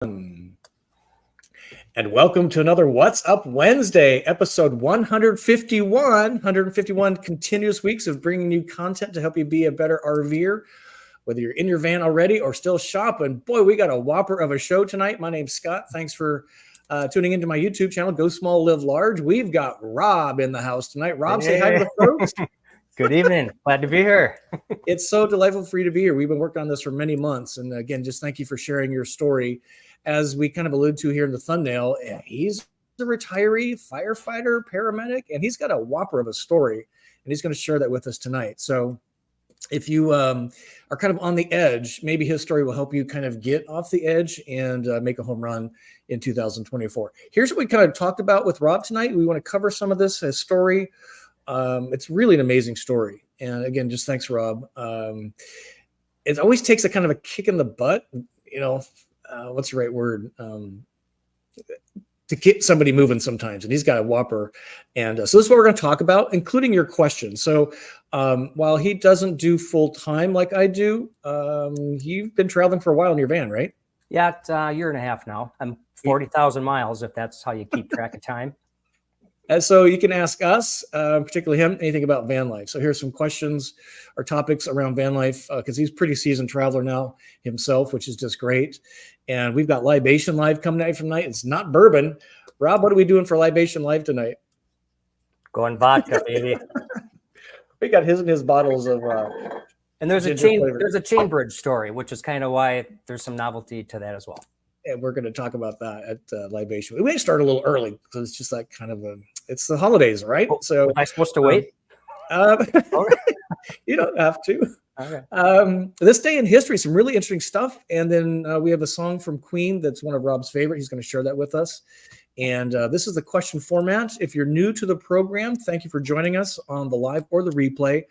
And welcome to another What's Up Wednesday, episode 151 continuous weeks of bringing you content to help you be a better RVer, whether you're in your van already or still shopping. Boy, we got a whopper of a show tonight. My name's Scott. Thanks for tuning into my YouTube channel, Go Small, Live Large. We've got Rob in the house tonight. Rob, say hi to the folks. Good evening. Glad to be here. It's so delightful for you to be here. We've been working on this for many months. And again, just thank you for sharing your story. As we kind of alluded to here in the thumbnail, he's a retiree firefighter, paramedic, and he's got a whopper of a story. And he's going to share that with us tonight. So if you are kind of on the edge, maybe his story will help you kind of get off the edge and make a home run in 2024. Here's what we kind of talked about with Rob tonight. We want to cover some of this, his story. It's really an amazing story. And again, just thanks, Rob. It always takes a kind of a kick in the butt, you know, what's the right word? To get somebody moving sometimes. And he's got a whopper. And so this is what we're going to talk about, including your questions. So while he doesn't do full time like I do, you've been traveling for a while in your van, right? Yeah, it's a year and a half now. I'm 40,000 miles, if that's how you keep track of time. And so you can ask us, particularly him, anything about van life. So here's some questions or topics around van life, because he's a pretty seasoned traveler now himself, which is just great. And we've got Libation Live coming at you from tonight. It's not bourbon. Rob, what are we doing for Libation Live tonight? Going vodka, baby. We got his bottles of and there's a ChainBridge story, which is kind of why there's some novelty to that as well. And we're going to talk about that at Libation. We may start a little early because it's just like kind of it's the holidays, right? Oh, so am I supposed to wait? You don't have to. Okay. This day in history, some really interesting stuff. And then we have a song from Queen that's one of Rob's favorite. He's going to share that with us. And this is the question format. If you're new to the program, thank you for joining us on the live or the replay.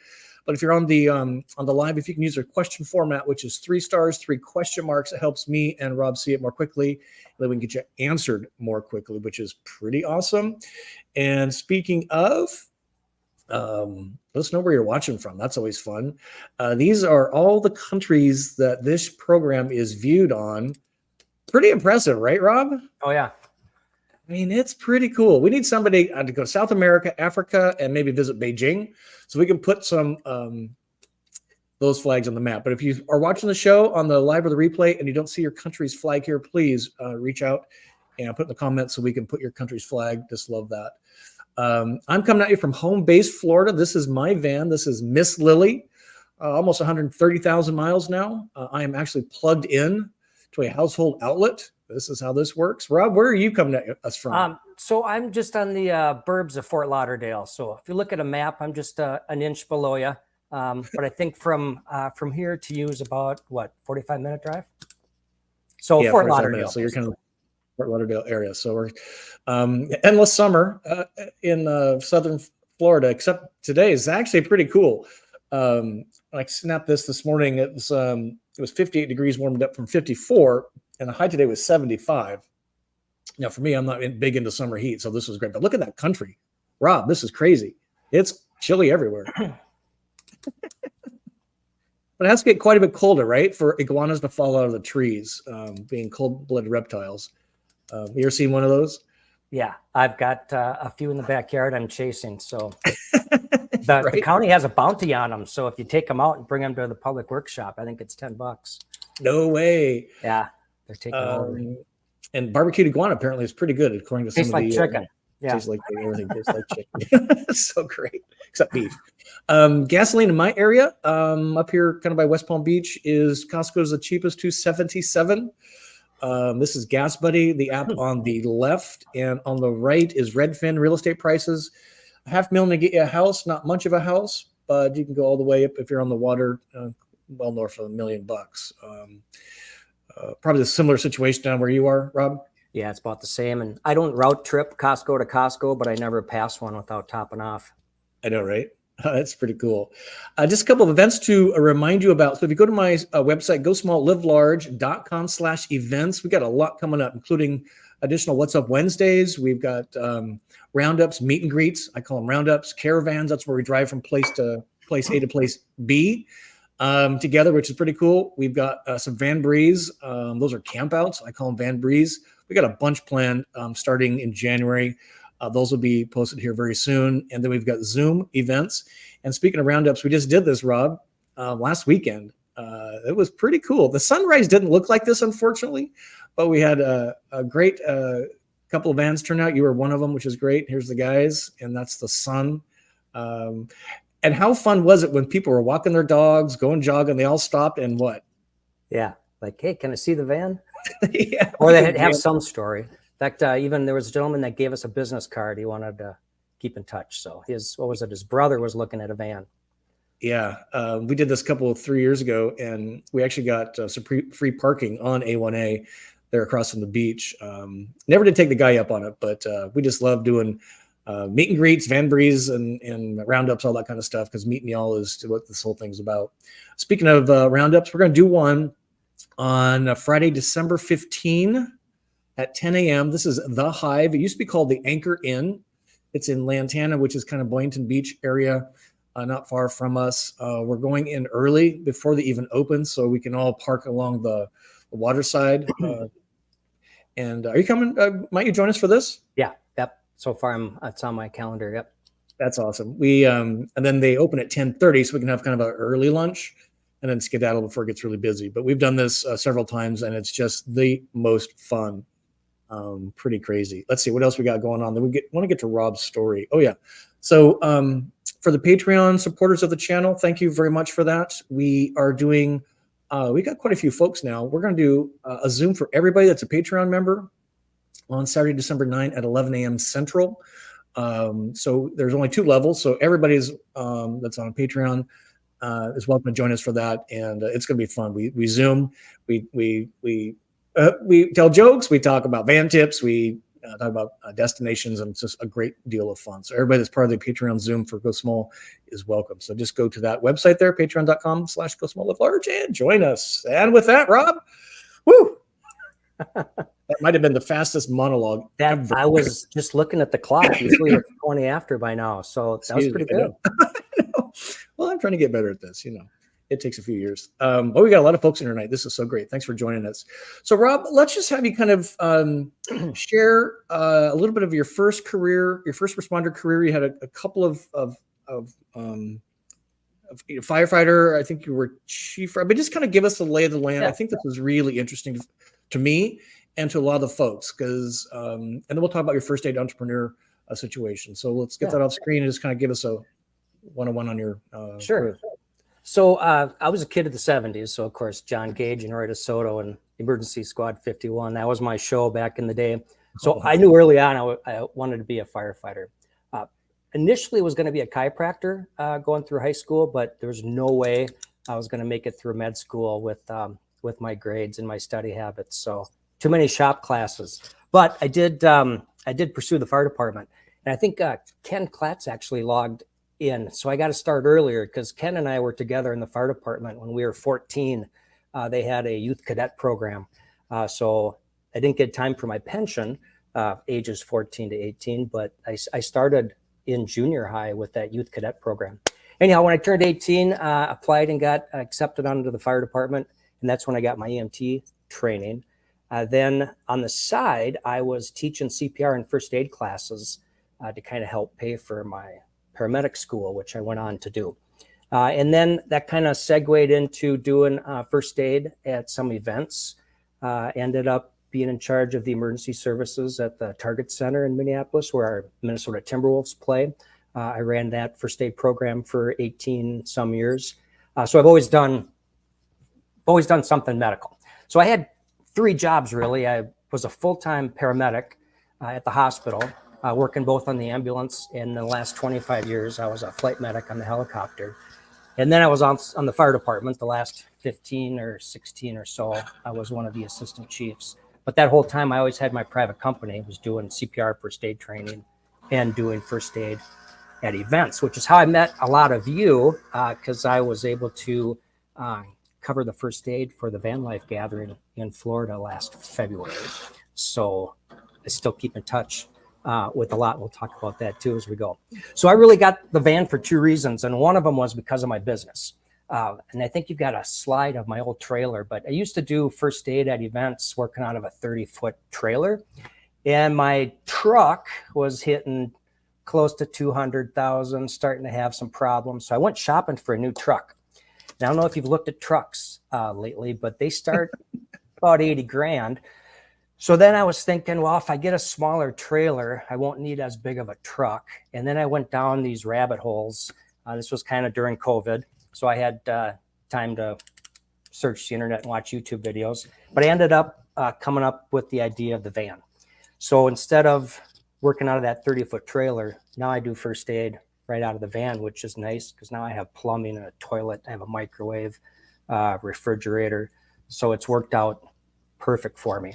But if you're on the live, if you can use our question format, which is 3 stars, 3 question marks, it helps me and Rob see it more quickly. And then we can get you answered more quickly, which is pretty awesome. And speaking of, let us know where you're watching from. That's always fun. These are all the countries that this program is viewed on. Pretty impressive, right, Rob? Oh, yeah. I mean, it's pretty cool. We need somebody to go to South America, Africa, and maybe visit Beijing so we can put some those flags on the map. But if you are watching the show on the live or the replay and you don't see your country's flag here, please reach out and put in the comments so we can put your country's flag. Just love that. I'm coming at you from home base, Florida. This is my van. This is Miss Lily, almost 130,000 miles now. I am actually plugged in to a household outlet. This is how this works. Rob, where are you coming at us from? So I'm just on the burbs of Fort Lauderdale. So if you look at a map, I'm just an inch below you. But I think from here to you is about, 45-minute drive? So yeah, Fort Lauderdale. Minutes. So you're kind of Fort Lauderdale area. So we're endless summer in southern Florida, except today is actually pretty cool. I snapped this morning. It was 58 degrees, warmed up from 54. And the high today was 75. Now, for me, I'm not big into summer heat, so this was great. But look at that country. Rob, this is crazy. It's chilly everywhere. But it has to get quite a bit colder, right, for iguanas to fall out of the trees, being cold-blooded reptiles. You ever seen one of those? Yeah, I've got a few in the backyard I'm chasing. So the county has a bounty on them. So if you take them out and bring them to the public workshop, I think it's $10. No way. Yeah. They're taking over. And barbecued iguana apparently is pretty good, according to some of the chicken. Yeah, tastes like everything tastes like chicken. So great, except beef. Gasoline in my area, up here, kind of by West Palm Beach, is Costco's the cheapest, $2.77. This is Gas Buddy, the app on the left, and on the right is Redfin real estate prices. $500,000 to get you a house, not much of a house, but you can go all the way up if you're on the water, well north of $1 million. Probably a similar situation down where you are, Rob? Yeah, it's about the same. And I don't route trip Costco to Costco, but I never pass one without topping off. I know, right? That's pretty cool. Just a couple of events to remind you about. So if you go to my website, gosmalllivelarge.com/events, we got a lot coming up, including additional What's Up Wednesdays. We've got roundups, meet and greets. I call them roundups, caravans. That's where we drive from place A to place B. together, which is pretty cool. We've got some Van Breeze. Those are campouts. I call them Van Breeze. We got a bunch planned starting in January. Those will be posted here very soon. And then we've got Zoom events. And speaking of roundups, we just did this, Rob, last weekend. It was pretty cool. The sunrise didn't look like this, unfortunately, but we had a great couple of vans turn out. You were one of them, which is great. Here's the guys, and that's the sun. And how fun was it when people were walking their dogs, going jogging, they all stopped and what? Yeah. Like, hey, can I see the van? Yeah. Or they have some story. In fact, even there was a gentleman that gave us a business card. He wanted to keep in touch. So his brother was looking at a van. Yeah. We did this 3 years ago, and we actually got some free parking on A1A there across from the beach. Never did take the guy up on it, but we just love doing meet and greets, Van Breeze, and roundups, all that kind of stuff, because meeting y'all is what this whole thing's about. Speaking of roundups, we're going to do one on Friday, December 15 at 10 a.m. This is The Hive. It used to be called the Anchor Inn. It's in Lantana, which is kind of Boynton Beach area, not far from us. We're going in early before they even open, so we can all park along the water side. And are you coming? Might you join us for this? Yeah. Yep. So far, it's on my calendar. Yep. That's awesome. We and then they open at 10:30, so we can have kind of an early lunch and then skedaddle before it gets really busy. But we've done this several times, and it's just the most fun. Pretty crazy. Let's see what else we got going on. Then want to get to Rob's story. Oh yeah. So for the Patreon supporters of the channel, thank you very much for that. We are doing. We got quite a few folks now. We're going to do a Zoom for everybody that's a Patreon member on Saturday, December 9 at 11 a.m. Central. So there's only 2 levels. So everybody's that's on Patreon is welcome to join us for that. And it's going to be fun. We Zoom, we tell jokes, we talk about van tips, we talk about destinations, and it's just a great deal of fun. So everybody that's part of the Patreon Zoom for Go Small is welcome. So just go to that website there, patreon.com/Go Small Live Large, and join us. And with that, Rob, woo! That might have been the fastest monologue ever. I was just looking at the clock. Usually it's 20 after by now. So that was pretty good. Well, I'm trying to get better at this. It takes a few years. But we got a lot of folks in here tonight. This is so great. Thanks for joining us. So, Rob, let's just have you kind of share a little bit of your first responder career. You had a couple of firefighter. I think you were chief, but just kind of give us the lay of the land. Yeah. I think this was really interesting to me and to a lot of the folks, because and then we'll talk about your first aid entrepreneur situation. So let's get that off screen and just kind of give us a one-on-one on your sure career. So I was a kid of the 70s. So of course, John Gage and Roy DeSoto and Emergency Squad 51, that was my show back in the day. So I knew early on I wanted to be a firefighter. Initially it was going to be a chiropractor going through high school, but there was no way I was going to make it through med school with my grades and my study habits. So too many shop classes, but I did pursue the fire department. And I think Ken Klatz actually logged in. So I got to start earlier because Ken and I were together in the fire department when we were 14. They had a youth cadet program. So I didn't get time for my pension, ages 14 to 18, but I started in junior high with that youth cadet program. Anyhow, when I turned 18, applied and got accepted onto the fire department. And that's when I got my EMT training. Then on the side, I was teaching CPR and first aid classes to kind of help pay for my paramedic school, which I went on to do. And then that kind of segued into doing first aid at some events. Ended up being in charge of the emergency services at the Target Center in Minneapolis, where our Minnesota Timberwolves play. I ran that first aid program for 18 some years. So I've always done something medical. So I had 3 jobs really. I was a full-time paramedic at the hospital, working both on the ambulance. In the last 25 years, I was a flight medic on the helicopter. And then I was on the fire department. The last 15 or 16 or so, I was one of the assistant chiefs. But that whole time, I always had my private company. I was doing CPR first aid training and doing first aid at events, which is how I met a lot of you, because I was able to cover the first aid for the Vanlife gathering in Florida last February. So I still keep in touch with a lot. We'll talk about that too as we go. So I really got the van for 2 reasons. And one of them was because of my business. And I think you've got a slide of my old trailer, but I used to do first aid at events working out of a 30-foot trailer. And my truck was hitting close to 200,000, starting to have some problems. So I went shopping for a new truck. Now, I don't know if you've looked at trucks lately, but they start about 80 grand. So then I was thinking, well, if I get a smaller trailer, I won't need as big of a truck. And then I went down these rabbit holes. This was kind of during COVID. So I had time to search the internet and watch YouTube videos. But I ended up coming up with the idea of the van. So instead of working out of that 30-foot trailer, now I do first aid right out of the van, which is nice because now I have plumbing and a toilet. I have a microwave, refrigerator. So it's worked out perfect for me.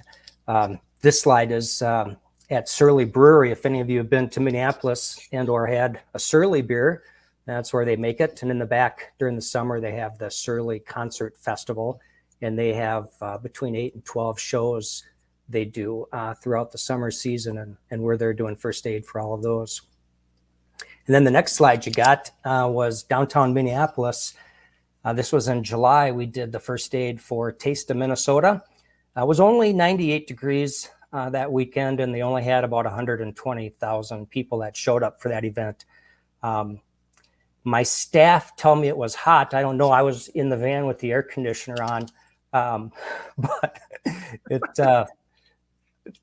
This slide is at Surly Brewery. If any of you have been to Minneapolis and or had a Surly beer, that's where they make it. And in the back during the summer, they have the Surly Concert Festival, and they have between 8 and 12 shows they do throughout the summer season, and we're there doing first aid for all of those. And then the next slide you got was downtown Minneapolis. This was in July. We did the first aid for Taste of Minnesota. It was only 98 degrees that weekend, and they only had about 120,000 people that showed up for that event. My staff tell me it was hot. I don't know. I was in the van with the air conditioner on, but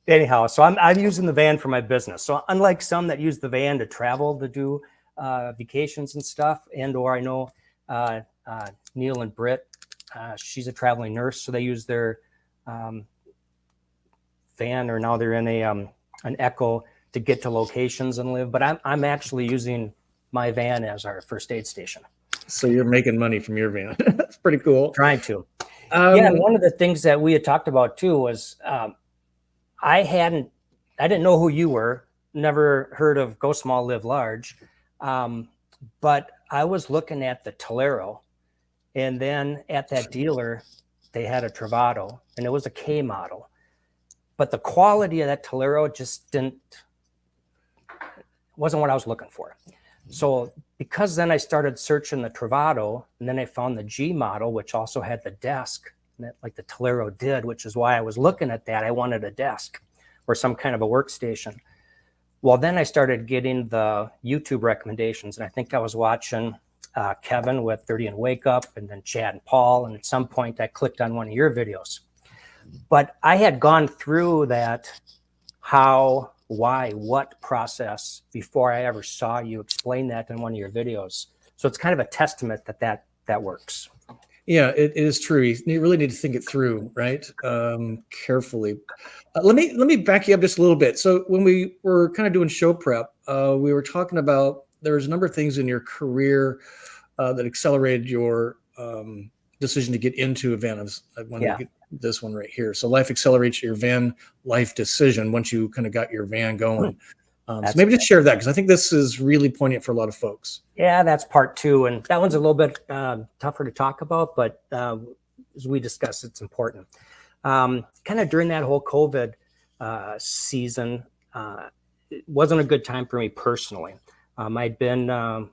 anyhow. So I'm using the van for my business. So unlike some that use the van to travel to do vacations and stuff, or I know Neil and Britt, she's a traveling nurse, so they use their van, or now they're in an Echo to get to locations and live. But I'm actually using my van as our first aid station. So you're making money from your van. That's pretty cool. Trying to. Yeah, one of the things that we had talked about too was I didn't know who you were, never heard of Go Small, Live Large, but I was looking at the Tolero, and then at that dealer, they had a Travato, and it was a K model. But the quality of that Tolero just wasn't what I was looking for. So because then I started searching the Travato, and then I found the G model, which also had the desk, like the Tolero did, which is why I was looking at that. I wanted a desk or some kind of a workstation. Well, then I started getting the YouTube recommendations, and I think I was watching Kevin with 30 and Wake Up, and then Chad and Paul, and at some point I clicked on one of your videos. But I had gone through that how, why, what process before I ever saw you explain that in one of your videos. So it's kind of a testament that works. Yeah, it is true. You really need to think it through, right? Carefully. Let me back you up just a little bit. So when we were kind of doing show prep, we were talking about there was a number of things in your career that accelerated your decision to get into a van. I want to get this one right here. So life accelerates your van life decision once you kind of got your van going. So maybe just share that, because I think this is really poignant for a lot of folks. Yeah, that's part two. And that one's a little bit tougher to talk about, but as we discussed, it's important. Kind of during that whole COVID season, it wasn't a good time for me personally. I'd been, I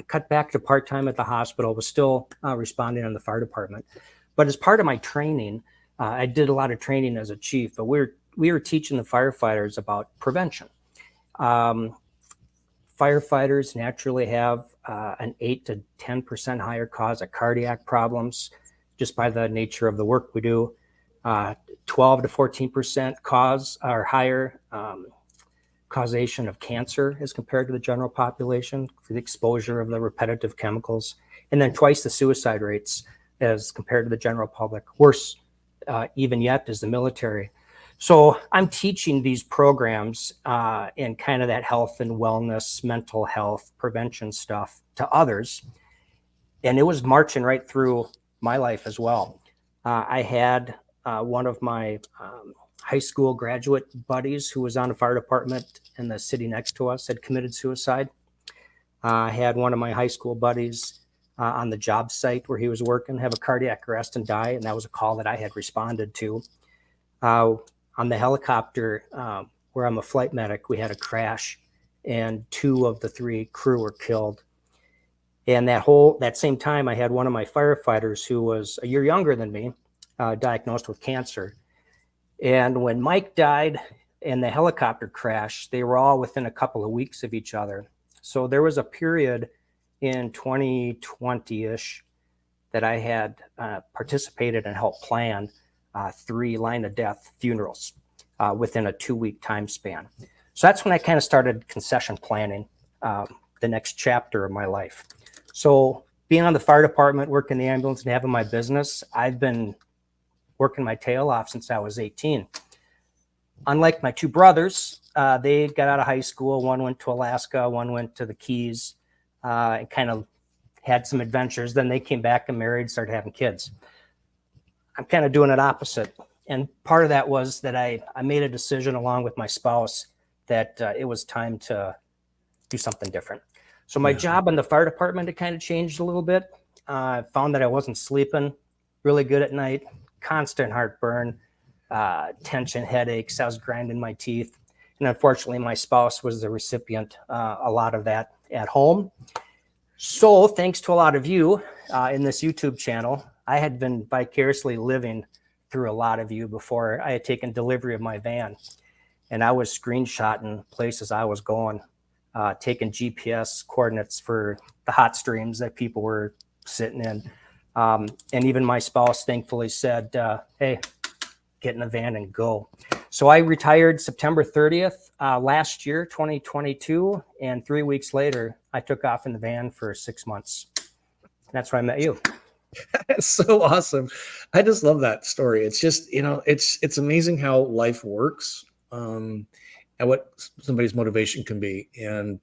cut back to part-time at the hospital, was still responding in the fire department. But as part of my training, I did a lot of training as a chief, but we were teaching the firefighters about prevention. Firefighters naturally have an 8 to 10% higher cause of cardiac problems just by the nature of the work we do. 12 to 14% cause or higher causation of cancer as compared to the general population for the exposure of the repetitive chemicals, and then twice the suicide rates as compared to the general public. Worse even yet is the military. So I'm teaching these programs in kind of that health and wellness, mental health, prevention stuff to others. And it was marching right through my life as well. I had one of my high school graduate buddies who was on the fire department in the city next to us had committed suicide. I had one of my high school buddies on the job site where he was working have a cardiac arrest and die, and that was a call that I had responded to. On the helicopter, where I'm a flight medic, we had a crash, and 2 of the 3 crew were killed. And that same time, I had one of my firefighters who was a year younger than me, diagnosed with cancer. And when Mike died in the helicopter crash, they were all within a couple of weeks of each other. So there was a period in 2020-ish that I had participated and helped plan 3 line of death funerals within a 2-week time span. So that's when I kind of started concession planning the next chapter of my life. So being on the fire department, working the ambulance, and having my business, I've been working my tail off since I was 18. Unlike my 2 brothers, they got out of high school. One went to Alaska, one went to the Keys, and kind of had some adventures. Then they came back and married, started having kids. I'm kind of doing it opposite. And part of that was that I made a decision along with my spouse that it was time to do something different. So my job in the fire department, it kind of changed a little bit. I found that I wasn't sleeping really good at night, constant heartburn, tension, headaches. I was grinding my teeth. And unfortunately, my spouse was the recipient a lot of that at home. So thanks to a lot of you in this YouTube channel, I had been vicariously living through a lot of you before I had taken delivery of my van. And I was screenshotting places I was going, taking GPS coordinates for the hot streams that people were sitting in. And even my spouse thankfully said, hey, get in the van and go. So I retired September 30th last year, 2022. And 3 weeks later, I took off in the van for 6 months. And that's where I met you. That's so awesome. I just love that story. It's just, it's amazing how life works, and what somebody's motivation can be. And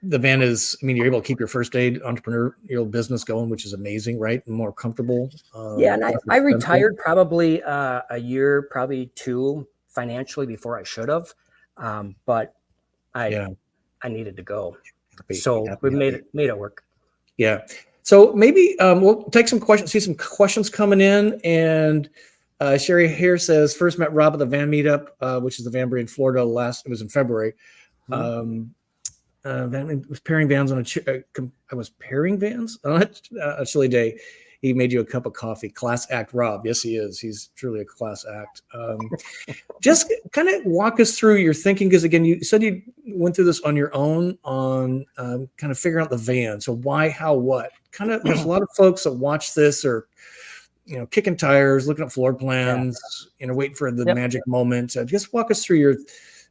the van is, you're able to keep your first aid entrepreneurial business going, which is amazing, right? And more comfortable. Yeah. And I retired probably a year, probably 2 financially before I should have. But I needed to go. So we made it work. Yeah. So maybe we'll take some questions, see some questions coming in. And Sherry here says, first met Rob at the van meetup, which is the Vanbury in Florida it was in February. I was pairing vans on I was pairing vans on a chilly day. He made you a cup of coffee. Class act, Rob. Yes, he is. He's truly a class act. Just kind of walk us through your thinking, because again, you said you went through this on your own on kind of figuring out the van. So why, how, what? Kind of, there's a lot of folks that watch this or kicking tires, looking at floor plans, waiting for the magic moment. Just walk us through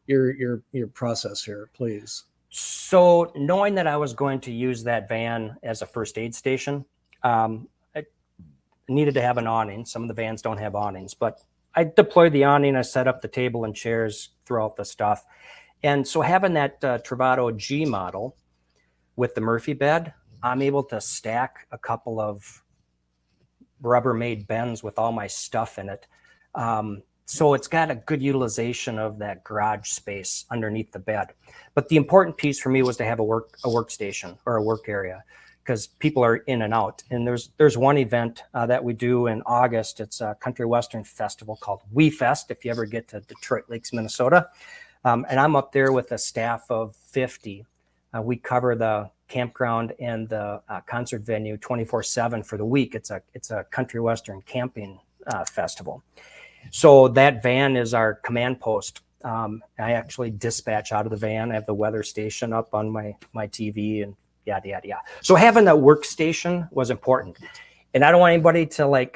your process here, please. So knowing that I was going to use that van as a first aid station, I needed to have an awning. Some of the vans don't have awnings, but I deployed the awning. I set up the table and chairs throughout the stuff. And so having that Travato G model with the Murphy bed, I'm able to stack a couple of Rubbermaid bins with all my stuff in it. So it's got a good utilization of that garage space underneath the bed. But the important piece for me was to have a workstation or a work area, because people are in and out. And there's one event that we do in August. It's a country western festival called We Fest, if you ever get to Detroit Lakes, Minnesota. And I'm up there with a staff of 50. We cover the campground and the concert venue 24/7 for the week. It's a country western camping festival. So that van is our command post. I actually dispatch out of the van. I have the weather station up on my TV and yada, yada, yada. So having that workstation was important. And I don't want anybody to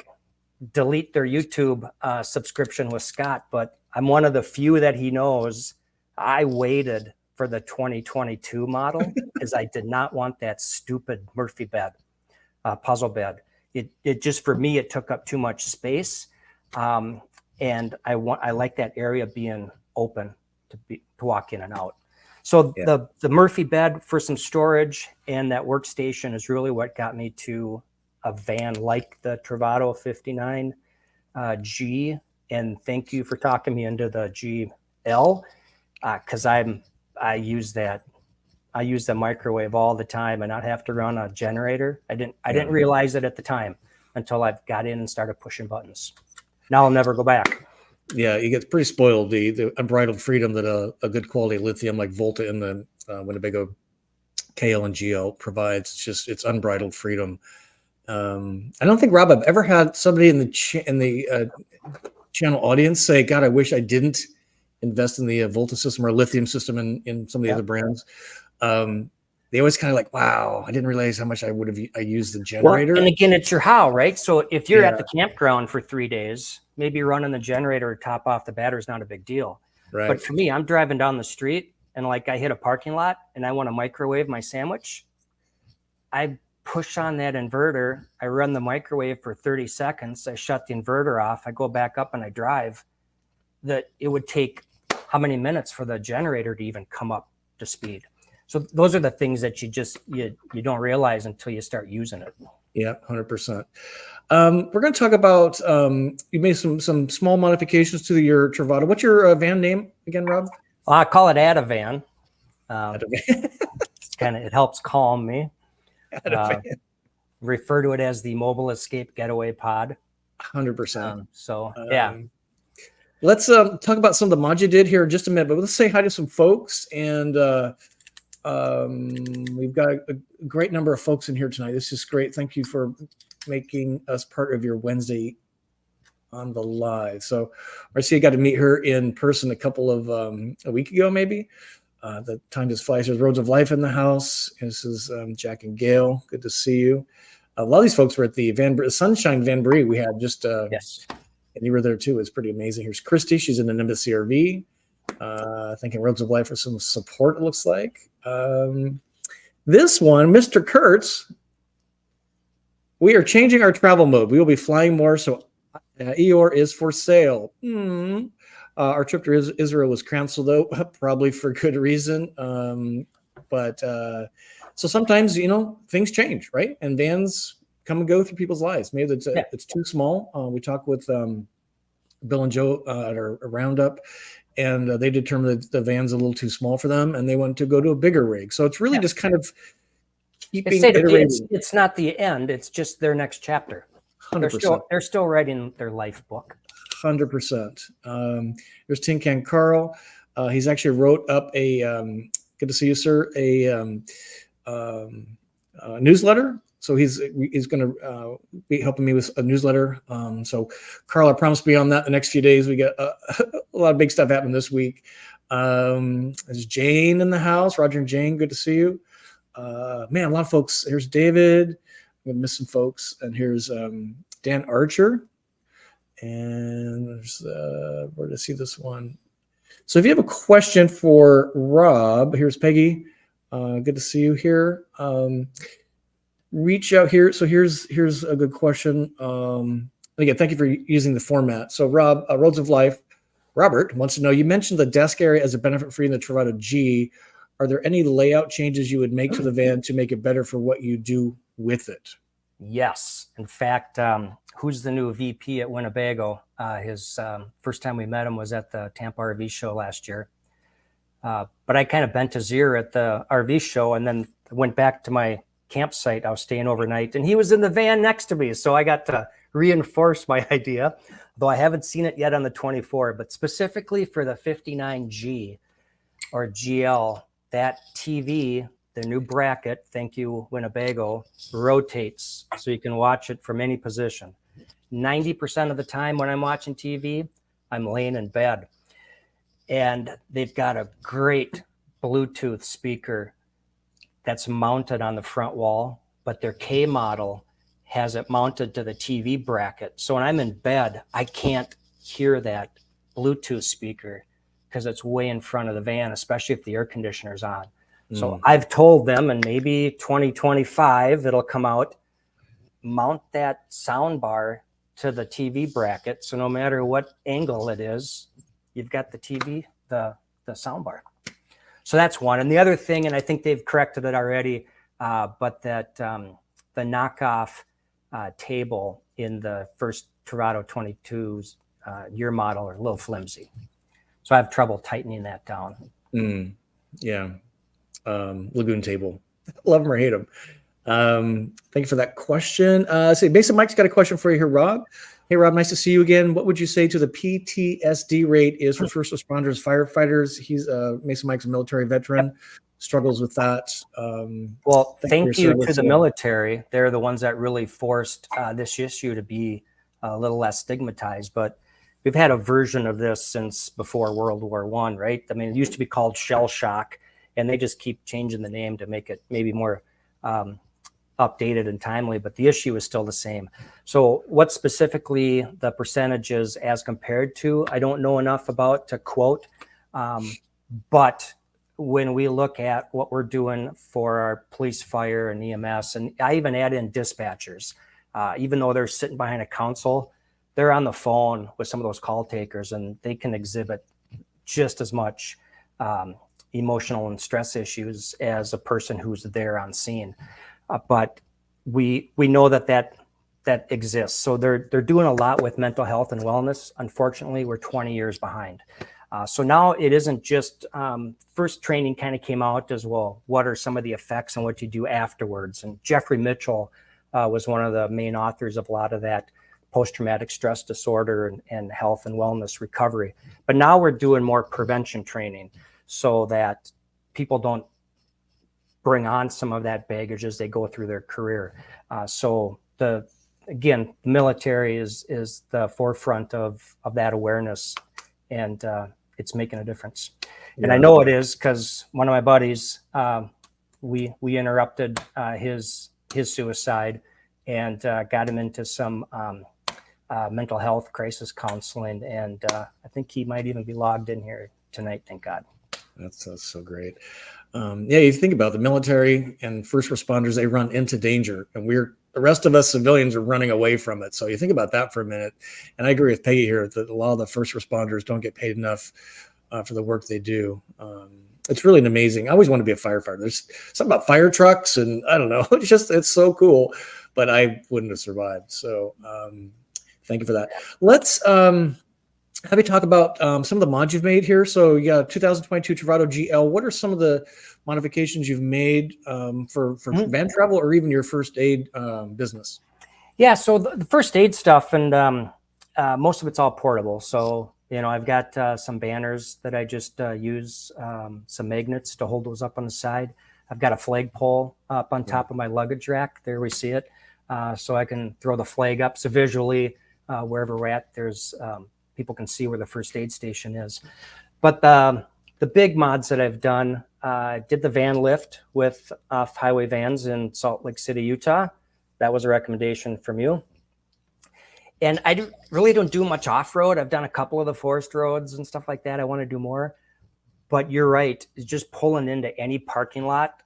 delete their YouTube subscription with Scott, but I'm one of the few that he knows. I waited for the 2022 model because I did not want that stupid Murphy bed, puzzle bed. It just, for me, it took up too much space. And I like that area being open to walk in and out. So the Murphy bed for some storage and that workstation is really what got me to a van like the Travato 59 G. And thank you for talking me into the GL, because I use that. I use the microwave all the time and not have to run a generator. I didn't realize it at the time until I got in and started pushing buttons. Now I'll never go back. Yeah, you get pretty spoiled. The unbridled freedom that a good quality lithium like Volta in the Winnebago KL and GL provides. It's unbridled freedom. I don't think, Rob, I've ever had somebody in the channel audience say, "God, I wish I didn't invest in the Volta system or lithium system in some of the other brands." They always kind of like, "Wow, I didn't realize how much I used the generator." Well, and again, it's your how, right? So if you're at the campground for 3 days, maybe running the generator or top off the battery is not a big deal. Right. But for me, I'm driving down the street and like I hit a parking lot and I want to microwave my sandwich. I push on that inverter. I run the microwave for 30 seconds. I shut the inverter off. I go back up and I drive. That it would take how many minutes for the generator to even come up to speed. So those are the things that you don't realize until you start using it. Yeah, 100%. We're going to talk about you made some small modifications to your Travato. What's your van name again, Rob? Well, I call it Adavan. It helps calm me. Refer to it as the mobile escape getaway pod. 100%. Let's talk about some of the mods you did here in just a minute, but let's say hi to some folks. And we've got a great number of folks in here tonight. This is great. Thank you for making us part of your Wednesday on the live. So Marcia got to meet her in person a week ago, maybe. The time just flies. There's Roads of Life in the house. This is Jack and Gail. Good to see you. A lot of these folks were at the Sunshine Vanbree we had just yes. And you were there too. It's pretty amazing. Here's Christy. She's in the Nimbus CRV. Thinking Roads of Life for some support, it looks like. This one, Mr. Kurtz. We are changing our travel mode. We will be flying more, so Eeyore is for sale. Our trip to Israel was canceled, though, probably for good reason. So sometimes, things change, right? And vans come and go through people's lives. Maybe it's too small. We talked with Bill and Joe at our roundup, and they determined that the van's a little too small for them, and they wanted to go to a bigger rig. So it's really just kind of keeping iterating. It's not the end. It's just their next chapter. 100%. They're still writing their life book. 100%. There's Tin Can Carl. He's actually wrote up a good to see you, sir. A newsletter. So he's going to be helping me with a newsletter. So Carl, I promise to be on that the next few days. We got a lot of big stuff happening this week. There's Jane in the house. Roger and Jane, good to see you. Man, a lot of folks. Here's David. I'm gonna miss some folks. And here's Dan Archer. And there's where to see this one. So if you have a question for Rob, here's Peggy. Good to see you here. Reach out here. So here's a good question. Again, thank you for using the format. So Rob, Roads of Life, Robert wants to know, you mentioned the desk area as a benefit free in the Travato G. Are there any layout changes you would make to the van to make it better for what you do with it? Yes. In fact, who's the new VP at Winnebago? His first time we met him was at the Tampa RV show last year. But I kind of bent his ear at the RV show and then went back to my campsite. I was staying overnight and he was in the van next to me. So I got to reinforce my idea, though I haven't seen it yet on the 24, but specifically for the 59G or GL, that TV, the new bracket, thank you, Winnebago, rotates so you can watch it from any position. 90% of the time when I'm watching TV, I'm laying in bed. And they've got a great Bluetooth speaker that's mounted on the front wall, but their K model has it mounted to the TV bracket. So when I'm in bed, I can't hear that Bluetooth speaker because it's way in front of the van, especially if the air conditioner's on. So I've told them, and maybe 2025, it'll come out, mount that sound bar to the TV bracket. So no matter what angle it is, you've got the TV, the sound bar. So that's one. And the other thing, and I think they've corrected it already, but that the knockoff table in the first Travato 22's year model are a little flimsy. So I have trouble tightening that down. Yeah. Lagoon table. Love them or hate them. Thank you for that question. See, Mason Mike's got a question for you here, Rob. Hey, Rob, nice to see you again. What would you say to the PTSD rate is for first responders, firefighters? He's Mason Mike's a military veteran, struggles with that. Well, thank you to the military. military. They're the ones that really forced this issue to be a little less stigmatized. But we've had a version of this since before World War I, right? I mean, it used to be called shell shock, and they just keep changing the name to make it maybe more updated and timely, but the issue is still the same. So what specifically the percentages as compared to, I don't know enough about to quote, but when we look at what we're doing for our police, fire, and EMS, and I even add in dispatchers, even though they're sitting behind a console, they're on the phone with some of those call takers, and they can exhibit just as much emotional and stress issues as a person who's there on scene. But we know that exists. So they're doing a lot with mental health and wellness. Unfortunately, we're 20 years behind. So now it isn't just first training kind of came out as well. What are some of the effects and what you do afterwards? And Jeffrey Mitchell was one of the main authors of a lot of that post-traumatic stress disorder and health and wellness recovery. But now we're doing more prevention training so that people don't bring on some of that baggage as they go through their career. So the military is the forefront of that awareness, and it's making a difference. And I know it is because one of my buddies, we interrupted his suicide and got him into some mental health crisis counseling, and I think he might even be logged in here tonight. Thank God. That's so great. Yeah, you think about the military and first responders, they run into danger, and the rest of us civilians are running away from it. So you think about that for a minute. And I agree with Peggy here that a lot of the first responders don't get paid enough for the work they do. It's really amazing. I always want to be a firefighter. There's something about fire trucks, and I don't know, it's so cool, but I wouldn't have survived. So thank you for that. Let's have you talk about some of the mods you've made here. So yeah, 2022 Travato GL. What are some of the modifications you've made for van travel or even your first aid business? Yeah, so the first aid stuff, and most of it's all portable. So, I've got some banners that I just use, some magnets to hold those up on the side. I've got a flagpole up on top of my luggage rack. There we see it. So I can throw the flag up. So visually, wherever we're at, there's people can see where the first aid station is. But the big mods that I've done, did the van lift with off-highway vans in Salt Lake City, Utah. That was a recommendation from you. And I really don't do much off-road. I've done a couple of the forest roads and stuff like that. I want to do more. But you're right. It's just pulling into any parking lot,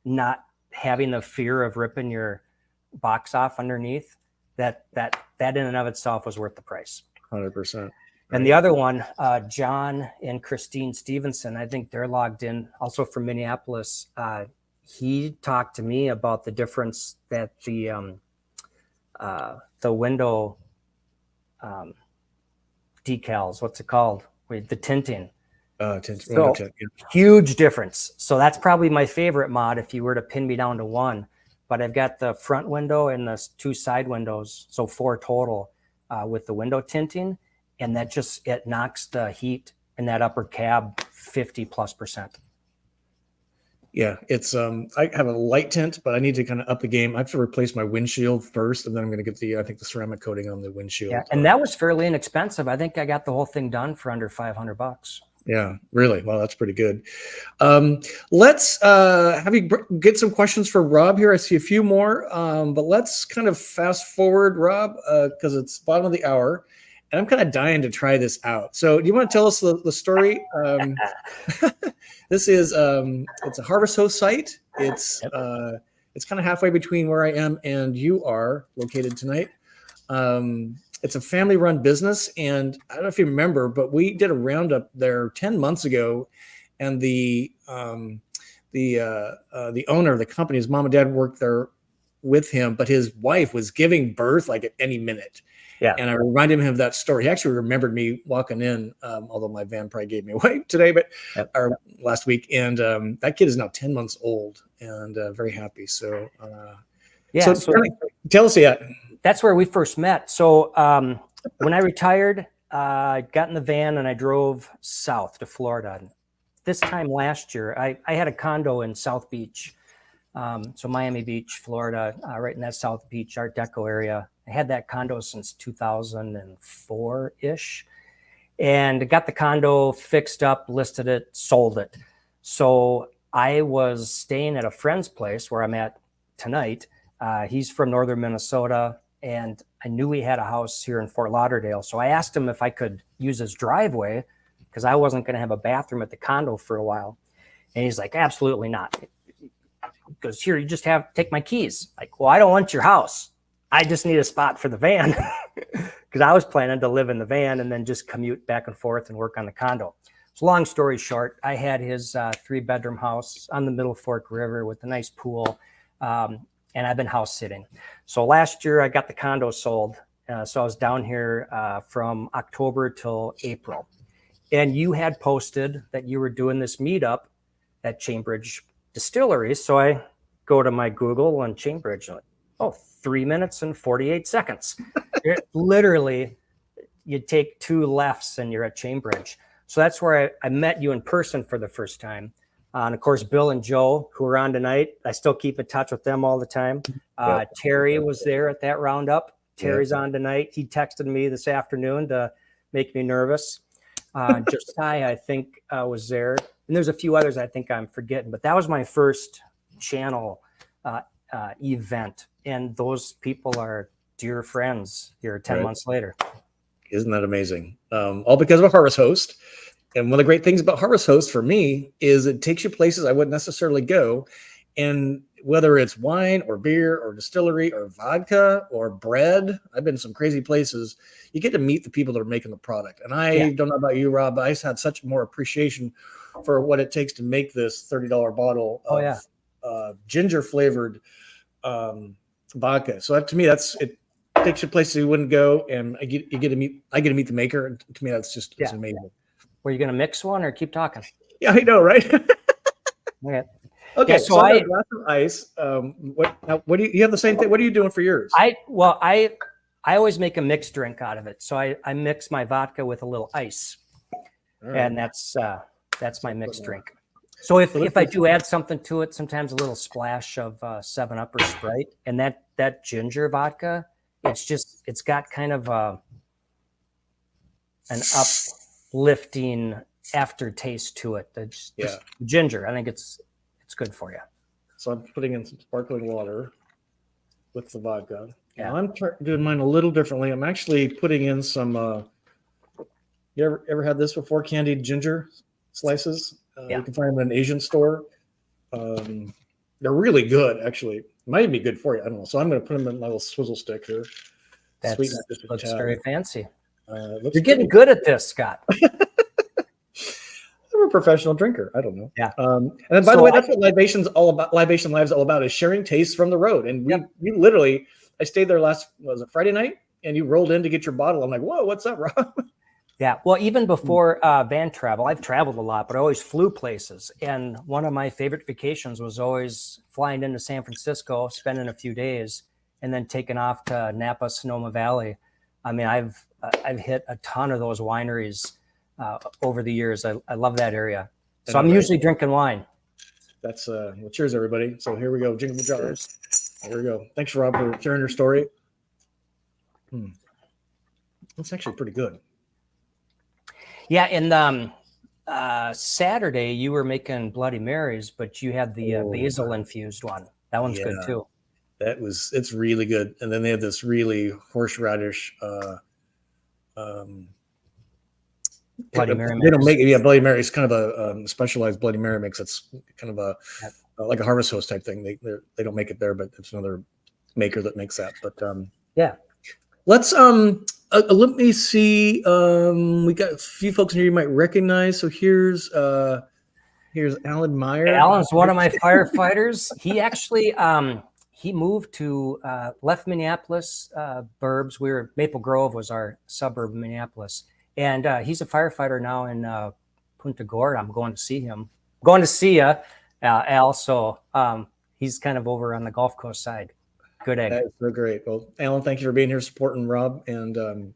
not having the fear of ripping your box off underneath, that in and of itself was worth the price. 100%. And the other one, John and Christine Stevenson, I think they're logged in also from Minneapolis. He talked to me about the difference that the window decals, what's it called? The tinting. So, huge difference. So that's probably my favorite mod if you were to pin me down to one. But I've got the front window and the two side windows, so 4 total with the window tinting. And that it knocks the heat in that upper cab 50+%. Yeah, it's I have a light tint, but I need to kind of up the game. I have to replace my windshield first, and then I'm going to get the ceramic coating on the windshield. Yeah, and that was fairly inexpensive. I think I got the whole thing done for under $500. Yeah, really. Well, that's pretty good. Let's have you get some questions for Rob here. I see a few more, but let's kind of fast forward, Rob, because it's bottom of the hour. And I'm kind of dying to try this out. So do you want to tell us the story? This is it's a Harvest Host site. It's kind of halfway between where I am and you are located tonight. It's a family-run business, and I don't know if you remember, but we did a roundup there 10 months ago, and the owner of the company, his mom and dad worked there with him, but his wife was giving birth like at any minute. Yeah. And I reminded him of that story. He actually remembered me walking in, although my van probably gave me away today, but or last week. And that kid is now 10 months old and very happy. So, so tell us, that's where we first met. So when I retired, I got in the van and I drove south to Florida. This time last year, I had a condo in South Beach. So Miami Beach, Florida, right in that South Beach Art Deco area. I had that condo since 2004-ish, and got the condo fixed up, listed it, sold it. So I was staying at a friend's place where I'm at tonight. He's from northern Minnesota, and I knew he had a house here in Fort Lauderdale. So I asked him if I could use his driveway because I wasn't going to have a bathroom at the condo for a while. And he's like, absolutely not. He goes, here, you just take my keys. Like, well, I don't want your house. I just need a spot for the van because I was planning to live in the van and then just commute back and forth and work on the condo. So long story short, I had his 3-bedroom house on the Middle Fork River with a nice pool. And I've been house sitting. So last year I got the condo sold. So I was down here from October till April. And you had posted that you were doing this meetup at ChainBridge Distillery. So I go to my Google on ChainBridge. Like, oh, 3 minutes and 48 seconds. Literally, you take 2 lefts and you're at ChainBridge. So that's where I met you in person for the first time. And of course, Bill and Joe, who are on tonight, I still keep in touch with them all the time. Terry was there at that roundup. Terry's on tonight. He texted me this afternoon to make me nervous. Josiah, I think, was there. And there's a few others I think I'm forgetting. But that was my first channel event. And those people are dear friends here 10 months later. Isn't that amazing? All because of a Harvest Host. And one of the great things about Harvest Host for me is it takes you places I wouldn't necessarily go. And whether it's wine or beer or distillery or vodka or bread, I've been some crazy places. You get to meet the people that are making the product. And I don't know about you, Rob, but I just had such more appreciation for what it takes to make this $30 bottle of ginger flavored vodka. So that, to me, it takes you places you wouldn't go, and I get to meet the maker. And to me, that's just it's amazing. Were you going to mix one or keep talking? Yeah, I know, right? Okay, so I got a glass of ice. What do you have the same thing? What are you doing for yours? I always make a mixed drink out of it. So I mix my vodka with a little ice, and that's my mixed drink. So if I do add something to it, sometimes a little splash of 7-Up or Sprite, and that ginger vodka, it's got kind of an uplifting aftertaste to it. Just ginger. I think it's good for you. So I'm putting in some sparkling water with the vodka. Yeah, now I'm doing mine a little differently. I'm actually putting in some. You ever had this before? Candied ginger slices. You can find them in an Asian store. They're really good, actually. Might even be good for you. I don't know. So I'm going to put them in my little swizzle stick here. That looks very fancy. You're getting good at this, Scott. I'm a professional drinker. I don't know. Yeah. And then, by the way, that's what Libation's all about. Libation Live's all about, is sharing tastes from the road. And you literally, I stayed there was it Friday night? And you rolled in to get your bottle. I'm like, whoa, what's up, Rob? Yeah. Well, even before van travel, I've traveled a lot, but I always flew places. And one of my favorite vacations was always flying into San Francisco, spending a few days, and then taking off to Napa, Sonoma Valley. I mean, I've hit a ton of those wineries over the years. I love that area. So I'm usually drinking wine. That's well, cheers, everybody. So here we go. Jingle the jars. Here we go. Thanks, Rob, for sharing your story. That's actually pretty good. Yeah, and Saturday you were making Bloody Marys, but you had the basil infused one. That one's good too. It's really good. And then they have this really horseradish Bloody Mary mix. They don't make it. Yeah, Bloody Mary is kind of a specialized Bloody Mary mix. It's kind of like a Harvest Host type thing. They don't make it there, but it's another maker that makes that. But let's let me see. We got a few folks in here you might recognize. So here's Alan Meyer. Alan's one of my firefighters. He actually he moved to left Minneapolis, burbs. Maple Grove was our suburb of Minneapolis, and he's a firefighter now in Punta Gorda. I'm going to see him. Going to see you, Al. So he's kind of over on the Gulf Coast side. Good egg. That is so great. Well, Alan, thank you for being here supporting Rob. And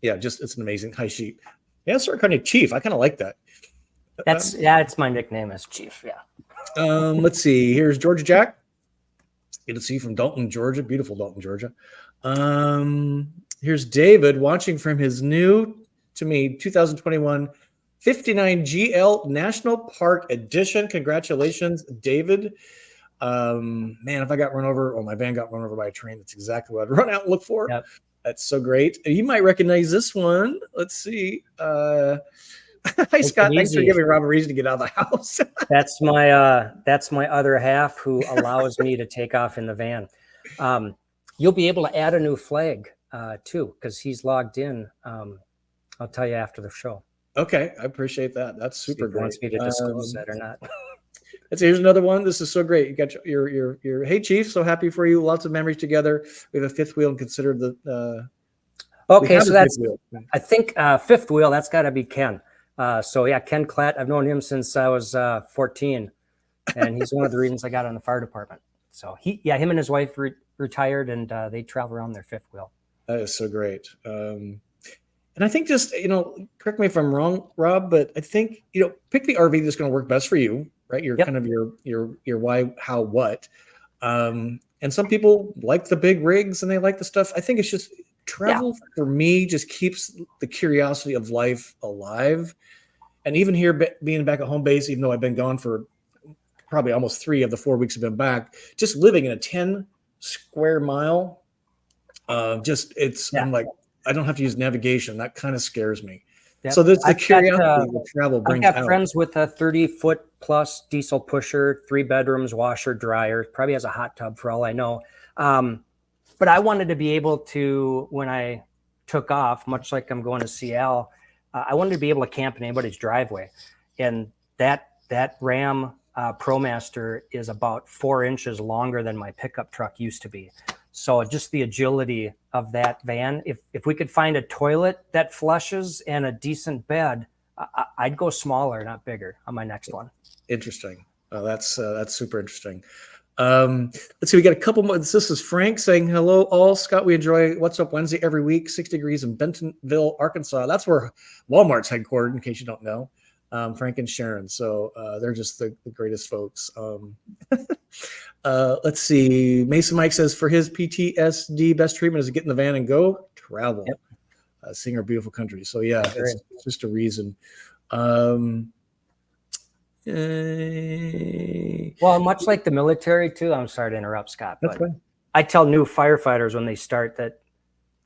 yeah, just it's an amazing high sheep. Yeah, sir, kind of Chief. I kind of like that. It's my nickname as Chief. Yeah. Let's see. Here's Georgia Jack. Good to see you from Dalton, Georgia. Beautiful Dalton, Georgia. Here's David watching from his new, to me, 2021 59 GL National Park Edition. Congratulations, David. Man, if I got run over, or my van got run over by a train, that's exactly what I'd run out and look for. Yep. That's so great. You might recognize this one. Let's see. Hi, Scott. Thanks for giving Rob a reason to get out of the house. That's my other half who allows me to take off in the van. You'll be able to add a new flag too, because he's logged in. I'll tell you after the show. Okay, I appreciate that. That's super great. Wants me to disclose that or not? Here's another one. This is so great. You got your hey Chief. So happy for you. Lots of memories together. We have a fifth wheel and consider the. Okay, so that's I think fifth wheel. That's got to be Ken. So yeah, Ken Klatt. I've known him since I was 14, and he's one of the reasons I got on the fire department. So him and his wife retired, and they travel around their fifth wheel. That is so great. And I think just, correct me if I'm wrong, Rob, but I think, pick the RV that's going to work best for you, right? You're kind of your why, how, what. And some people like the big rigs and they like the stuff. I think it's just travel for me just keeps the curiosity of life alive. And even here being back at home base, even though I've been gone for probably almost 3 of the 4 weeks I've been back, just living in a 10 square mile, I'm like, I don't have to use navigation. That kind of scares me. Yep. So that's the curiosity that travel brings out. I've got friends with a 30-foot plus diesel pusher, 3 bedrooms, washer, dryer, probably has a hot tub for all I know. But I wanted to be able to, when I took off, much like I'm going to Seattle, I wanted to be able to camp in anybody's driveway. And that Ram ProMaster is about 4 inches longer than my pickup truck used to be. So just the agility of that van, if we could find a toilet that flushes and a decent bed, I'd go smaller, not bigger on my next one. Interesting. That's super interesting. Let's see, we got a couple more. This is Frank saying, hello all. Scott, we enjoy What's Up Wednesday every week, 60 degrees in Bentonville, Arkansas. That's where Walmart's headquartered, in case you don't know. Frank and Sharon. So they're just the greatest folks. Let's see. Mason Mike says for his PTSD, best treatment is to get in the van and go travel, seeing our beautiful country. So yeah, it's just a reason. Well, much like the military too. I'm sorry to interrupt, Scott, but I tell new firefighters when they start that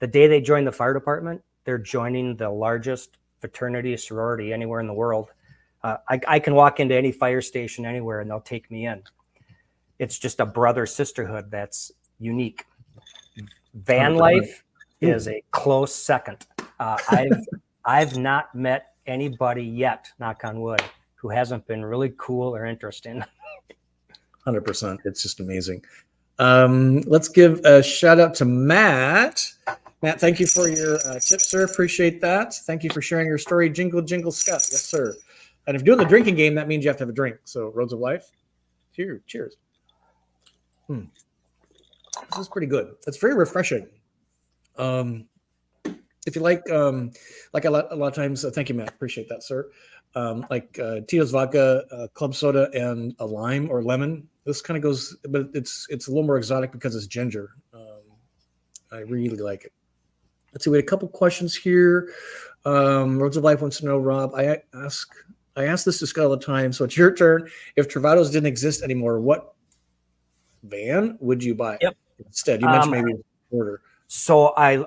the day they join the fire department, they're joining the largest fraternity sorority anywhere in the world. I can walk into any fire station anywhere and they'll take me in. It's just a brother sisterhood that's unique. Vanlife is a close second. I've not met anybody yet, knock on wood, who hasn't been really cool or interesting. 100%. It's just amazing. Let's give a shout out to Matt. Matt, thank you for your tip, sir. Appreciate that. Thank you for sharing your story. Jingle, jingle, Scott. Yes, sir. And if you're doing the drinking game, that means you have to have a drink. So Roads of Life. Cheers. This is pretty good. It's very refreshing. If you like a lot of times, thank you, Matt. Appreciate that, sir. Like Tito's vodka, club soda, and a lime or lemon. This kind of goes, but it's a little more exotic because it's ginger. I really like it. Let's see. We had a couple questions here. Roads of Life wants to know, Rob. I ask this to Scott all the time, so it's your turn. If Travatos didn't exist anymore, what van would you buy instead? You mentioned maybe order. So I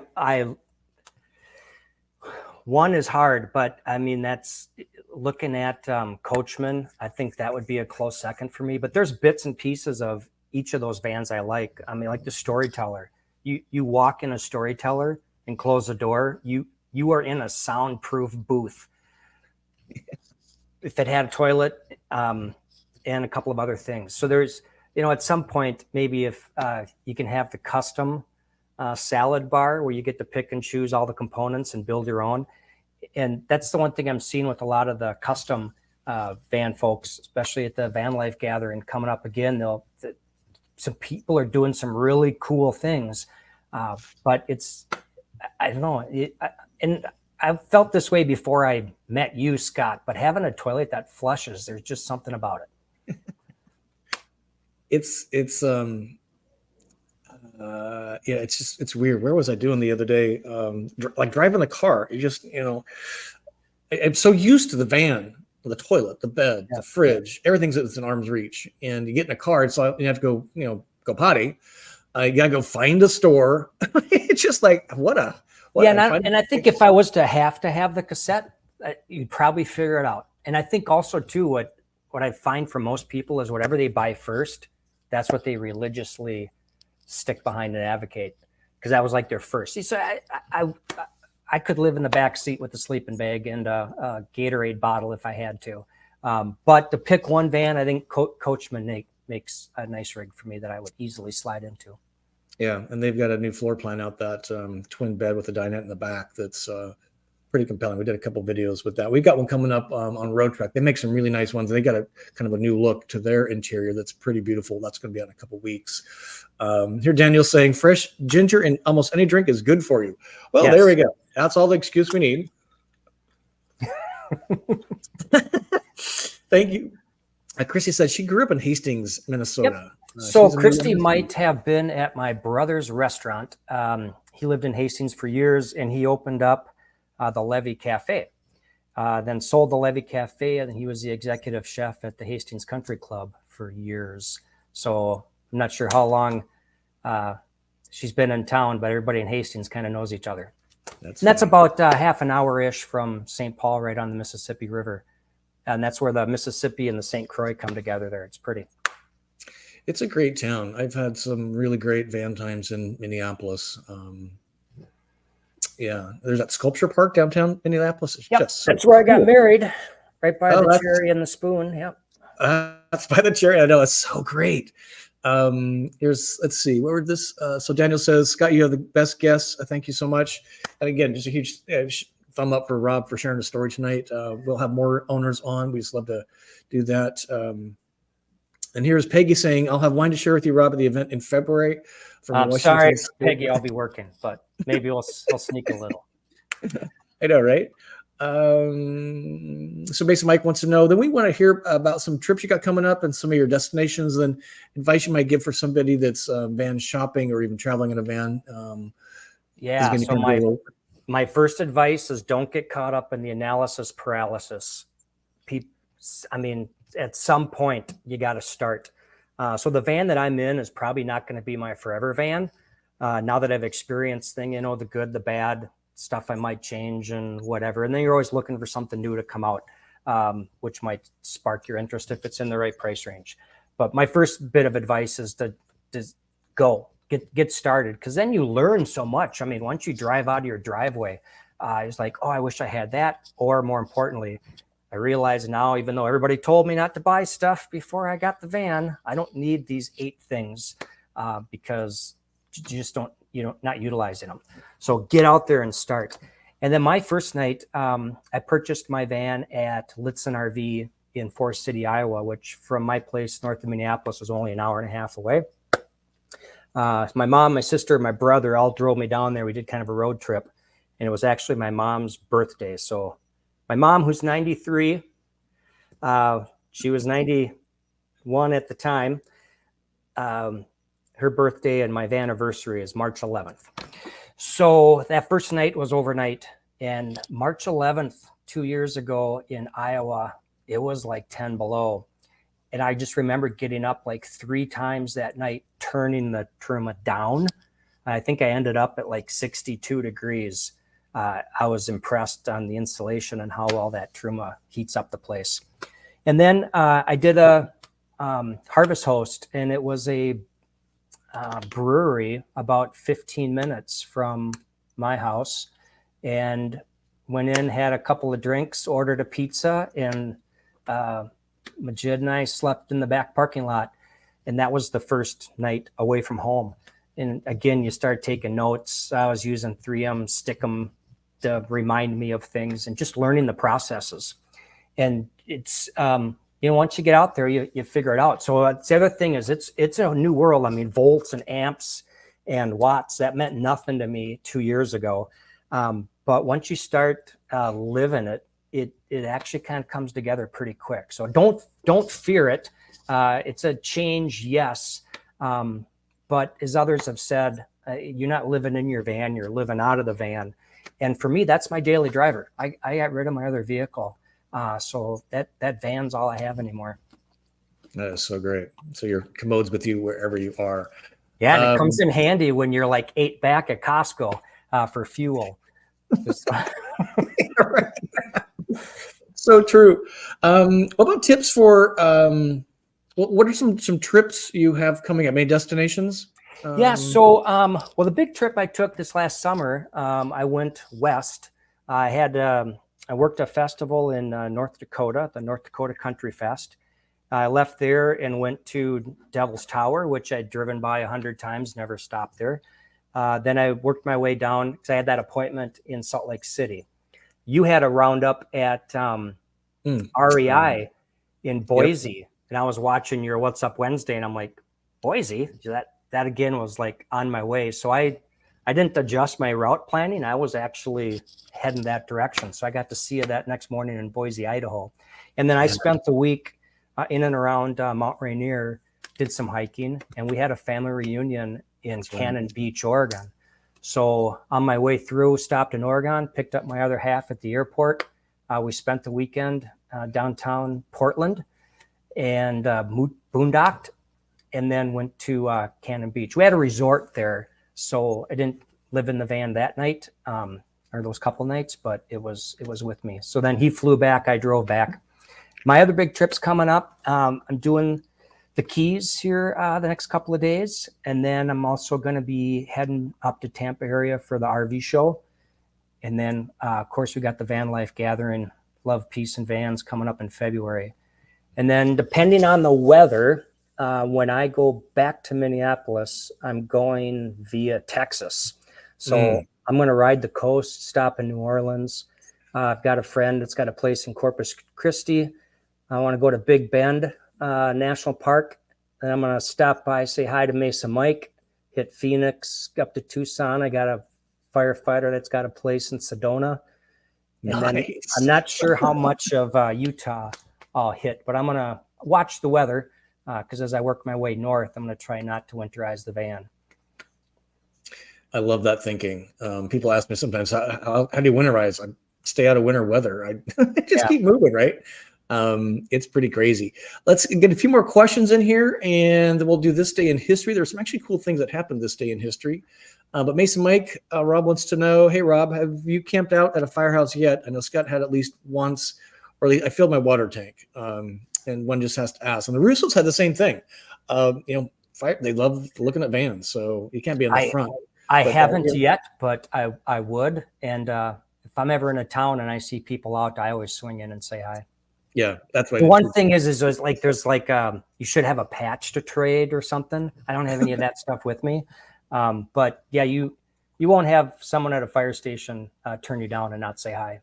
one is hard, but I mean that's looking at Coachman. I think that would be a close second for me. But there's bits and pieces of each of those vans I like. I mean, like the Storyteller. You walk in a Storyteller and close the door. You are in a soundproof booth. If it had a toilet and a couple of other things. So there's at some point, maybe if you can have the custom salad bar where you get to pick and choose all the components and build your own. And that's the one thing I'm seeing with a lot of the custom van folks, especially at the Vanlife gathering coming up again. Some people are doing some really cool things, but I don't know. And I've felt this way before I met you, Scott, but having a toilet that flushes, there's just something about it. It's weird. Where was I doing the other day? Like driving the car, I'm so used to the van, the toilet, the bed, the fridge, everything's within arm's reach. And you get in a car, so you have to go potty. You gotta go find a store. It's just like and I think if I was to have the cassette, you'd probably figure it out. And I think also too, what I find for most people is whatever they buy first, that's what they religiously stick behind and advocate, because that was like their first. So I could live in the back seat with a sleeping bag and a Gatorade bottle if I had to. But to pick one van, I think Coachman makes a nice rig for me that I would easily slide into. Yeah, and they've got a new floor plan out, that twin bed with a dinette in the back that's pretty compelling. We did a couple videos with that. We've got one coming up on Road Track. They make some really nice ones. They got a kind of a new look to their interior that's pretty beautiful. That's going to be out in a couple weeks. Here, Daniel's saying fresh ginger in almost any drink is good for you. Well, yes. There we go. That's all the excuse we need. Thank you. Christy said she grew up in Hastings, Minnesota. Yep. So Christy might have been at my brother's restaurant. He lived in Hastings for years, and he opened up the Levy Cafe, then sold the Levy Cafe, and he was the executive chef at the Hastings Country Club for years. So I'm not sure how long she's been in town, but everybody in Hastings kind of knows each other. That's about half an hour-ish from St. Paul, right on the Mississippi River. And that's where the Mississippi and the St. Croix come together there. It's pretty. It's a great town. I've had some really great van times in Minneapolis. Yeah, there's that sculpture park downtown Minneapolis. Yep, that's where I got married, right by the cherry and the spoon. Yep. That's by the cherry. I know, it's so great. Let's see, what were this? So Daniel says, Scott, you have the best guests. Thank you so much. And again, just a huge thumb up for Rob for sharing the story tonight. We'll have more owners on. We just love to do that. And here's Peggy saying, I'll have wine to share with you, Rob, at the event in February. I'm sorry, Peggy, I'll be working, but maybe I'll sneak a little. I know, right? So basically Mike wants to know, then we want to hear about some trips you got coming up and some of your destinations, and advice you might give for somebody that's van shopping or even traveling in a van. So my first advice is don't get caught up in the analysis paralysis. At some point you got to start. So the van that I'm in is probably not going to be my forever van. Now that I've experienced the good, the bad, stuff I might change and whatever. And then you're always looking for something new to come out, which might spark your interest if it's in the right price range. But my first bit of advice is to go get started, because then you learn so much. Once you drive out of your driveway, it's like, oh, I wish I had that. Or more importantly, I realize now, even though everybody told me not to buy stuff before I got the van, I don't need these 8 things because you just don't, not utilizing them. So get out there and start. And then my first night, I purchased my van at Litzen RV in Forest City, Iowa, which from my place north of Minneapolis was only an hour and a half away. My mom, my sister, my brother all drove me down there. We did kind of a road trip, and it was actually my mom's birthday. So my mom, who's 93, she was 91 at the time. Her birthday and my van anniversary is March 11th. So that first night was overnight, and March 11th, 2 years ago in Iowa, it was like 10 below. And I just remember getting up like 3 times that night, turning the Truma down. I think I ended up at like 62 degrees. I was impressed on the insulation and how well that Truma heats up the place. And then I did a Harvest Host, and it was a brewery about 15 minutes from my house, and went in, had a couple of drinks, ordered a pizza, and Majid and I slept in the back parking lot. And that was the first night away from home. And again, you start taking notes. I was using 3M Stickum to remind me of things and just learning the processes. And it's, once you get out there, you figure it out. So the other thing is it's a new world. I mean, volts and amps and watts, that meant nothing to me 2 years ago. But once you start living it, it actually kind of comes together pretty quick. So don't fear it. It's a change, yes. But as others have said, you're not living in your van, you're living out of the van. And for me, that's my daily driver. I got rid of my other vehicle. So that van's all I have anymore. That is so great. So your commode's with you wherever you are. Yeah, and it comes in handy when you're like 8 back at Costco for fuel. So true. What about tips for what are some trips you have coming up? Any destinations? Yeah. So, well, the big trip I took this last summer, I went west. I worked a festival in North Dakota, the North Dakota Country Fest. I left there and went to Devil's Tower, which I'd driven by 100 times, never stopped there. Then I worked my way down because I had that appointment in Salt Lake City. You had a roundup at REI in Boise. Yep. And I was watching your What's Up Wednesday, and I'm like, Boise? That again was like on my way. So I didn't adjust my route planning. I was actually heading that direction. So I got to see you that next morning in Boise, Idaho. And then I spent the week in and around Mount Rainier, did some hiking, and we had a family reunion in Cannon Beach, Oregon. So on my way through, stopped in Oregon, picked up my other half at the airport. We spent the weekend downtown Portland and boondocked, and then went to Cannon Beach. We had a resort there, so I didn't live in the van that night or those couple nights, but it was with me. So then he flew back, I drove back. My other big trip's coming up. I'm doing the Keys here the next couple of days, and then I'm also going to be heading up to Tampa area for the RV show. And then, of course, we got the Vanlife gathering, Love, Peace, and Vans coming up in February. And then depending on the weather, when I go back to Minneapolis, I'm going via Texas. So I'm going to ride the coast, stop in New Orleans. I've got a friend that's got a place in Corpus Christi. I want to go to Big Bend National Park. And I'm going to stop by, say hi to Mesa Mike, hit Phoenix, up to Tucson. I got a firefighter that's got a place in Sedona. And then I'm not sure how much of Utah I'll hit, but I'm going to watch the weather because as I work my way north, I'm going to try not to winterize the van. I love that thinking. People ask me sometimes, how do you winterize? I stay out of winter weather. I just keep moving, right? It's pretty crazy. Let's get a few more questions in here, and then we'll do this day in history. There's some actually cool things that happened this day in history. But Mason Mike, Rob wants to know, hey, Rob, have you camped out at a firehouse yet? I know Scott had at least once, or at least I filled my water tank. And one just has to ask. And the Russos had the same thing. They love looking at vans, so you can't be in the front. I haven't yet, but I would. And if I'm ever in a town and I see people out, I always swing in and say hi. Yeah, that's right. The one thing is there's you should have a patch to trade or something. I don't have any of that stuff with me. But yeah, you won't have someone at a fire station turn you down and not say hi.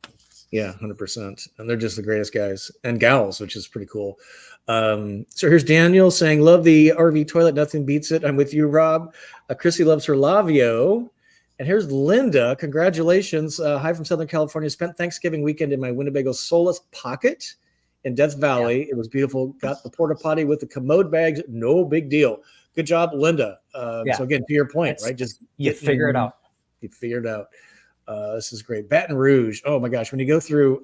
Yeah, 100%. And they're just the greatest guys and gals, which is pretty cool. So here's Daniel saying, love the RV toilet. Nothing beats it. I'm with you, Rob. Chrissy loves her Lavio. And here's Linda. Congratulations. Hi from Southern California. Spent Thanksgiving weekend in my Winnebago Solace Pocket in Death Valley. Yeah. It was beautiful. Got the porta potty with the commode bags. No big deal. Good job, Linda. So again, to your point, right? Just you figure it out. You figure it out. This is great. Baton Rouge. Oh my gosh. When you go through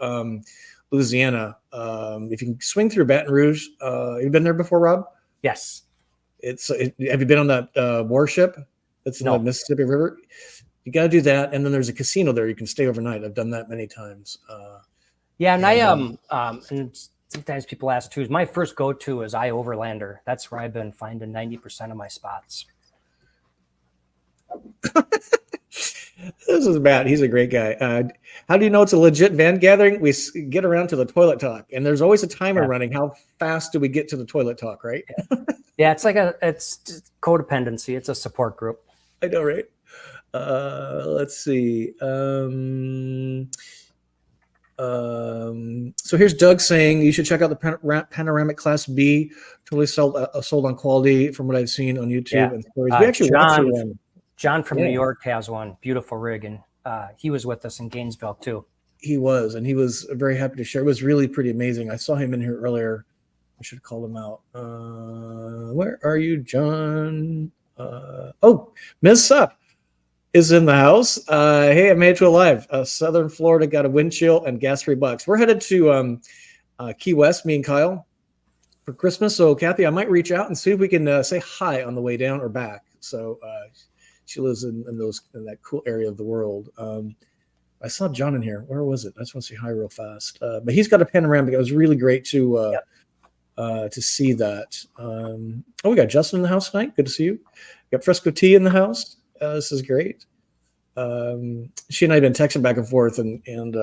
Louisiana, if you can swing through Baton Rouge, you've been there before, Rob? Yes. Have you been on that warship that's in the Mississippi River? You got to do that. And then there's a casino there. You can stay overnight. I've done that many times. And and sometimes people ask too, my first go-to is Overlander. That's where I've been finding 90% of my spots. This is Matt. He's a great guy. How do you know it's a legit van gathering? We get around to the toilet talk, and there's always a timer running. How fast do we get to the toilet talk, right? Yeah, it's codependency. It's a support group. I know, right? Let's see. So here's Doug saying you should check out the Panoramic Class B. Totally sold on quality from what I've seen on YouTube Yeah. and stories. We actually walked through one. John from New York has one. Beautiful rig, and he was with us in Gainesville too. He was, and he was very happy to share. It was really pretty amazing. I saw him in here earlier. I should call him out. Where are you, John? Oh, Ms. Sup is in the house. Hey, I made it to a live. Southern Florida got a wind chill and gas $3. We're headed to Key West, me and Kyle, for Christmas. So, Kathy, I might reach out and see if we can say hi on the way down or back. So, she lives in that cool area of the world. I saw John in here. Where was it? I just want to say hi real fast. But he's got a panoramic. It was really great to see that. Oh, we got Justin in the house tonight. Good to see you. We got Fresco Tea in the house. This is great. She and I have been texting back and forth, and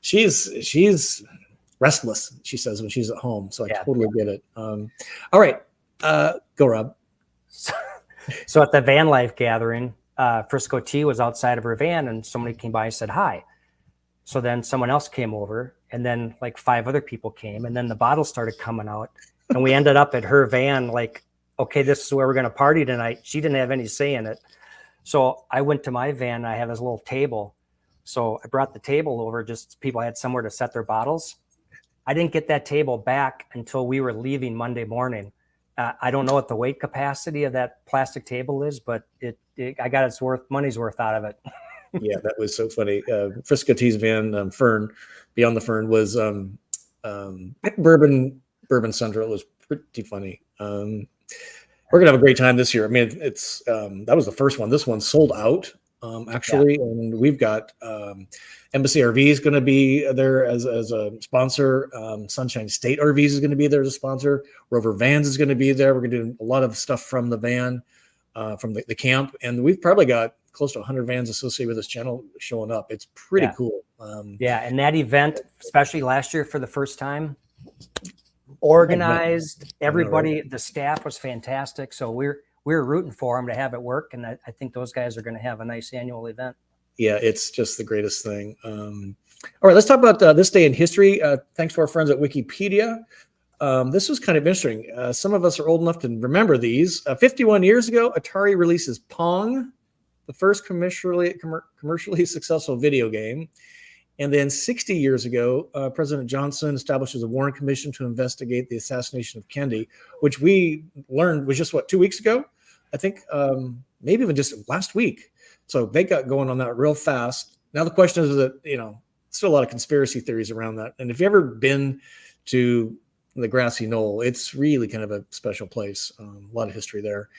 she's restless, she says, when she's at home. So I totally get it. All right. Go, Rob. So at the Vanlife gathering, Frisco T was outside of her van, and somebody came by and said hi. So then someone else came over, and then like 5 other people came, and then the bottles started coming out, and we ended up at her van. Like, okay, this is where we're going to party tonight. She didn't have any say in it. So I went to my van. I have this little table. So I brought the table over, just people had somewhere to set their bottles. I didn't get that table back until we were leaving Monday morning. I don't know what the weight capacity of that plastic table is, but I got its money's worth out of it. Yeah, that was so funny. Frisco T's van, Fern, Beyond the Fern, was Bourbon Central. It was pretty funny. We're gonna have a great time this year. I mean, it's that was the first one. This one's sold out, actually, and we've got Embassy RV is going to be there as a sponsor. Sunshine State RVs is going to be there as a sponsor. Rover Vans is going to be there. We're going to do a lot of stuff from the van, from the camp, and we've probably got close to 100 vans associated with this channel showing up. It's pretty cool. And that event, especially last year for the first time, organized. Everybody, the staff was fantastic. So we're rooting for them to have it work, and I think those guys are going to have a nice annual event. Yeah, it's just the greatest thing. All right, let's talk about this day in history. Thanks to our friends at Wikipedia. This was kind of interesting. Some of us are old enough to remember these. 51 years ago, Atari releases Pong, the first commercially successful video game. And then 60 years ago, President Johnson establishes a Warren Commission to investigate the assassination of Kennedy, which we learned was just, 2 weeks ago? I think maybe even just last week. So they got going on that real fast. Now the question is that, still a lot of conspiracy theories around that. And if you've ever been to the Grassy Knoll, it's really kind of a special place. A lot of history there.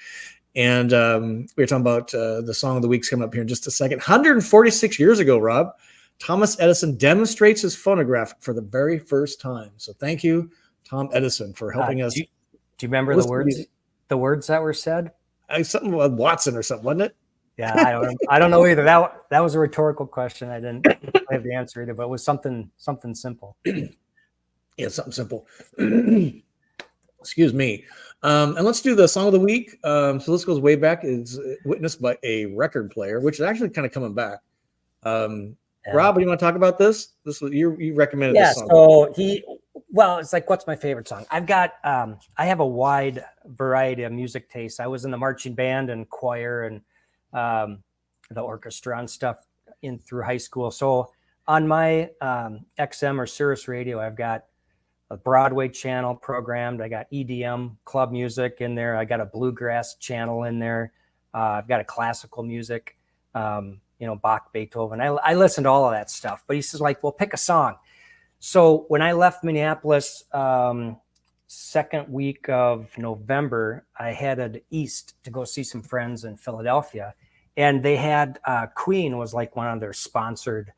And we were talking about the song of the week's coming up here in just a second. 146 years ago, Rob, Thomas Edison demonstrates his phonograph for the very first time. So thank you, Tom Edison, for helping us. Do you remember the words that were said? Something with Watson or something, wasn't it? Yeah, I don't know either. That was a rhetorical question. I didn't have the answer either, but it was something simple. Yeah, something simple. Excuse me. And let's do the song of the week. So this goes way back. It's witnessed by a record player, which is actually kind of coming back. Rob, you want to talk about this? This was you recommended this song. So it's like, what's my favorite song? I've got I have a wide variety of music tastes. I was in the marching band and choir and the orchestra and stuff through high school. So on my XM or Sirius radio, I've got a Broadway channel programmed. I got EDM club music in there. I got a bluegrass channel in there. I've got a classical music, Bach, Beethoven. I listen to all of that stuff. But he says, well, pick a song. So when I left Minneapolis, second week of November, I headed east to go see some friends in Philadelphia. And they had Queen was like one of their sponsored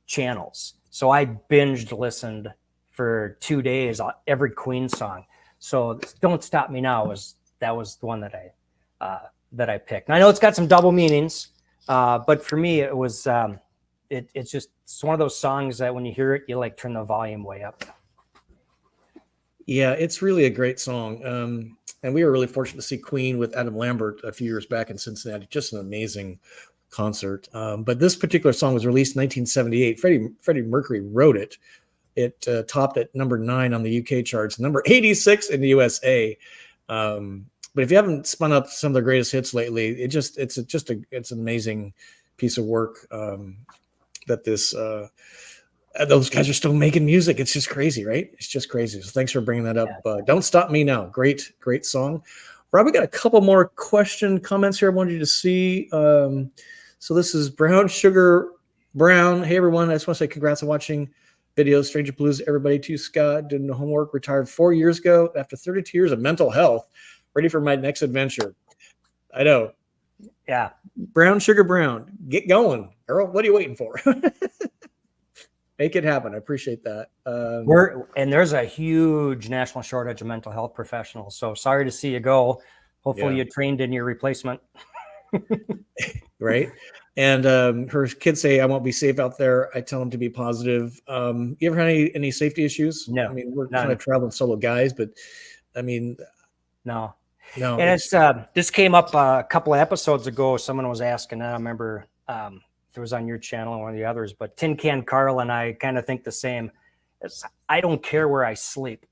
channels. So I binged listened for 2 days, every Queen song. So Don't Stop Me Now was the one that I picked. And I know it's got some double meanings, but for me, it was it's one of those songs that when you hear it, you like turn the volume way up. Yeah, it's really a great song. And we were really fortunate to see Queen with Adam Lambert a few years back in Cincinnati. Just an amazing concert. But this particular song was released in 1978. Freddie Mercury wrote it. It topped at number 9 on the UK charts, number 86 in the USA. But if you haven't spun up some of the greatest hits lately, it's an amazing piece of work that those guys are still making music. It's just crazy, right? It's just crazy. So thanks for bringing that up. Don't Stop Me Now. Great song. Rob, we got a couple more comments here I wanted you to see. So this is Brown Sugar Brown. Hey, everyone. I just want to say congrats on watching videos. Stranger Blues, everybody too. Scott did no homework, retired 4 years ago after 32 years of mental health. Ready for my next adventure. I know. Yeah. Brown Sugar Brown. Get going, Earl. What are you waiting for? Make it happen. I appreciate that. And there's a huge national shortage of mental health professionals. So sorry to see you go. Hopefully you trained in your replacement. Right. And her kids say, I won't be safe out there. I tell them to be positive. You ever had any safety issues? No. I mean, we're kind of traveling solo guys, but I mean, no. No. And it's this came up a couple of episodes ago. Someone was asking, I don't remember if it was on your channel or one of the others, but Tin Can Carl and I kind of think the same. I don't care where I sleep.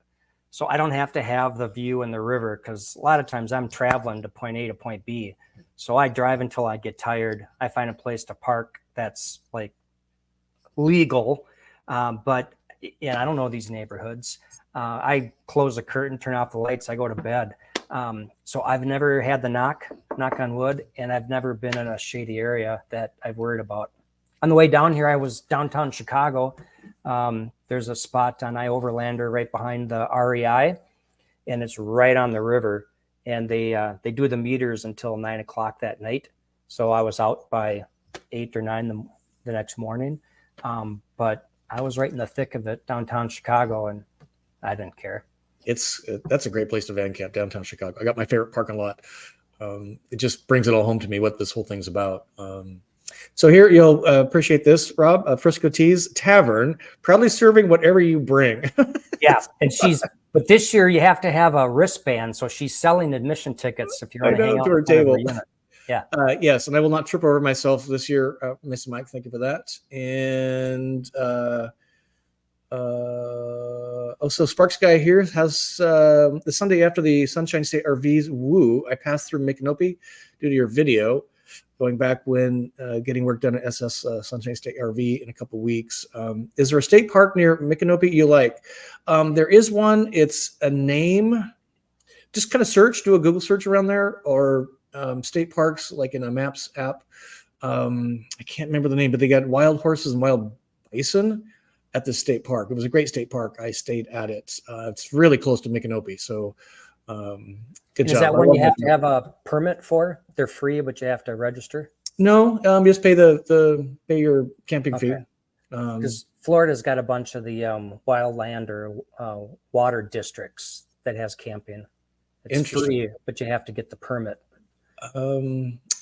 So I don't have to have the view in the river, because a lot of times I'm traveling to point A to point B. So I drive until I get tired. I find a place to park that's like legal. But I don't know these neighborhoods. I close the curtain, turn off the lights, I go to bed. So I've never had the knock on wood, and I've never been in a shady area that I've worried about. On the way down here, I was downtown Chicago. There's a spot on I-Overlander right behind the REI, and it's right on the river. And they do the meters until 9 o'clock that night. So I was out by 8 or 9 the next morning. But I was right in the thick of it, downtown Chicago, and I didn't care. That's a great place to van camp, downtown Chicago. I got my favorite parking lot. It just brings it all home to me what this whole thing's about. So here, you'll appreciate this, Rob. Frisco Teas Tavern, proudly serving whatever you bring. Yeah, and but this year you have to have a wristband, so she's selling admission tickets if you want to hang out to her table. Yeah. Yes, and I will not trip over myself this year. Mr. Mike, thank you for that. And so Sparks Guy here has the Sunday after the Sunshine State RVs woo, I passed through Micanopy due to your video, going back when getting work done at SS Sunshine State RV in a couple weeks. Is there a state park near Micanopy you like? There is one. It's a name. Just kind of do a Google search around there, or state parks like in a Maps app. I can't remember the name, but they got wild horses and wild bison at the state park. It was a great state park. I stayed at it. It's really close to Micanopy. So good job. Is that one you have to have a permit for? They're free, but you have to register? No, just pay pay your camping fee. Because Florida's got a bunch of the wildland or water districts that has camping. It's free, but you have to get the permit.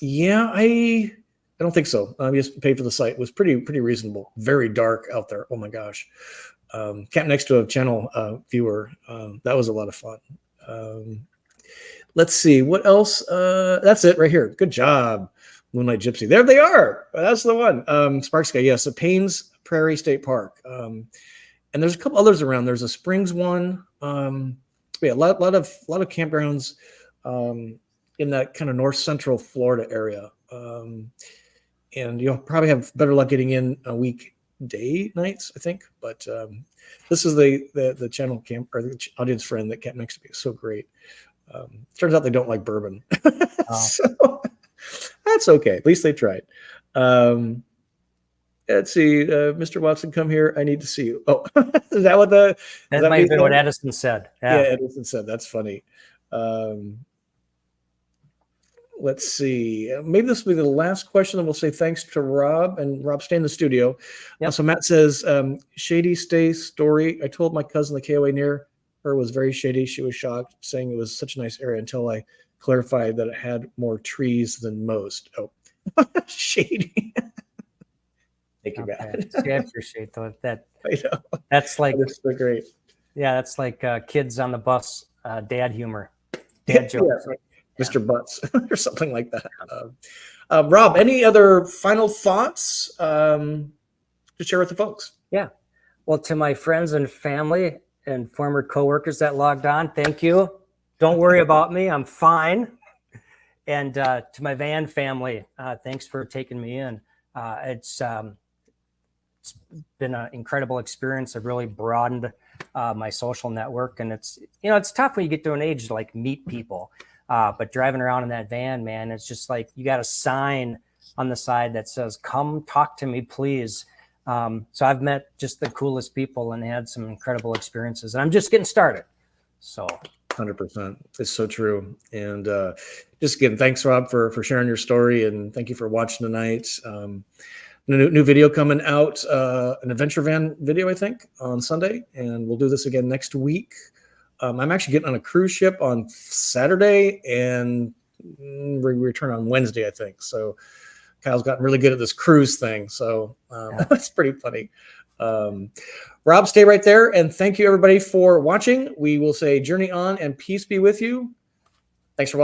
Yeah, I don't think so. Just pay for the site. It was pretty reasonable. Very dark out there. Oh my gosh. Camped next to a channel viewer. That was a lot of fun. Let's see what else. That's it right here. Good job, Moonlight Gypsy. There they are. That's the one. Sparks Guy. Yes, the Paynes Prairie State Park. And there's a couple others around. There's a Springs one. Yeah, a lot of campgrounds in that kind of north central Florida area. And you'll probably have better luck getting in a weekday nights, I think. But this is the channel camp or the audience friend that camped next to me. So great. Turns out they don't like bourbon. So that's okay. At least they tried. Let's see, Mr. Watson, come here. I need to see you. Oh, is that what that might have been what Edison said? Yeah, Edison said. That's funny. Let's see. Maybe this will be the last question, and we'll say thanks to Rob. And Rob, stay in the studio. Yep. So Matt says, shady stay story. I told my cousin the KOA near her was very shady. She was shocked, saying it was such a nice area until I clarified that it had more trees than most. Oh, shady. Thank you, Matt. I appreciate that. I know. That's like that's so great. Yeah, that's like kids on the bus dad humor. dad joke. Mr. Butts or something like that. Rob, any other final thoughts to share with the folks? Yeah. Well, to my friends and family and former coworkers that logged on, thank you. Don't worry about me. I'm fine. And to my van family, thanks for taking me in. It's been an incredible experience. I've really broadened my social network, and it's tough when you get to an age to like meet people. But driving around in that van, man, it's just like you got a sign on the side that says, "Come talk to me, please." So I've met just the coolest people and had some incredible experiences, and I'm just getting started. So 100%. It's so true. And just again, thanks, Rob, for sharing your story, and thank you for watching tonight. New video coming out, an adventure van video, I think, on Sunday, and we'll do this again next week. I'm actually getting on a cruise ship on Saturday, and we return on Wednesday, I think. So Kyle's gotten really good at this cruise thing, so that's pretty funny. Rob, stay right there, and thank you everybody for watching. We will say journey on and peace be with you. Thanks for watching.